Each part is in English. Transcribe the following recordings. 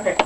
This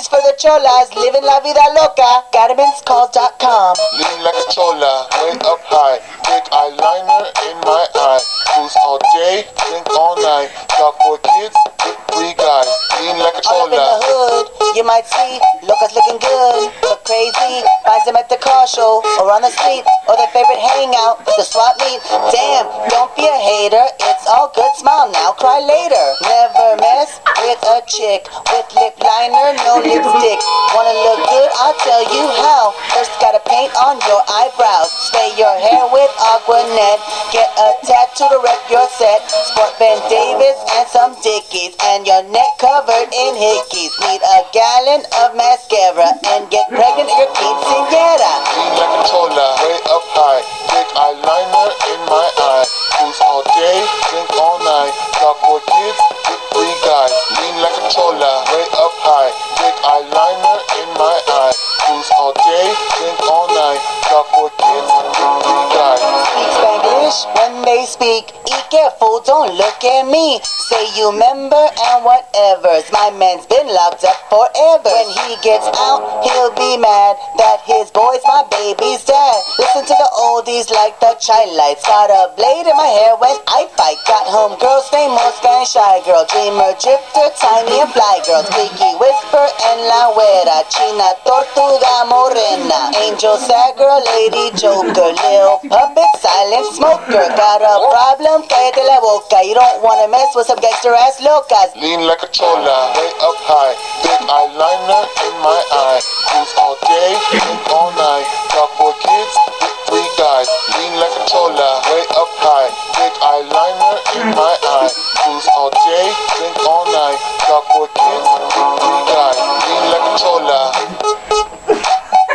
is for the cholas, living la vida loca. Gatterman'sCalls.com. Lean like a chola, way up high. Big eyeliner in my eye. Cruise all day, drink all night. Got 4 kids with 3 guys. Lean like a All up in the chola. hood, you might see locas looking good, but crazy. Finds them at the car show or on the street or their favorite hangout, the swap meet. Damn, don't be a hater. It's all good. Smile now, cry later. Never mess with a chick with lip liner, no lipstick. Wanna look good? I'll tell you how. First, gotta paint on your eyebrows. Spray your hair with Aqua Net. Get a tattoo to rep your set. Sport Ben Davis and some Dickies, and your neck covered in hickeys. Need a gallon of mascara and get pregnant at your quinceañera. Lean like a chola, way up high. Big eyeliner in my eye. Cruise all day, drink all night. Got 4 kids with 3 guys. Lean like a chola, way up high. Big eyeliner in my eye. Cruise all day, drink all night. Got 4 kids with 3 guys. Speak Spanglish when they speak. Eat careful, don't look at me. Say you member and whatever's. My man's been locked up forever. When he gets out, he'll be mad that his boy's my baby's dad. Listen to the oldies like the child lights. Got a blade in my hair when I fight. Got homegirls, famous and shy girl. Dreamer, drifter, tiny and fly girl. Squeaky whisper and la güera. China, tortuga, morena. Angel, sad girl, lady, joker. Lil puppet, silent smoker. Got a problem, cállate la boca. You don't wanna mess with some gangster ass locas. Lean like a chola, way up high. Big eyeliner in my eye. Cruise all day, drink all night. Got 4 kids with 3 guys. Lean like a chola, way up high. Big eyeliner in my eye. Cruise all day, drink all night. Got 4 kids with 3 guys. Lean like a chola.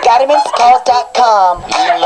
Gatterman'sCalls.com. Lean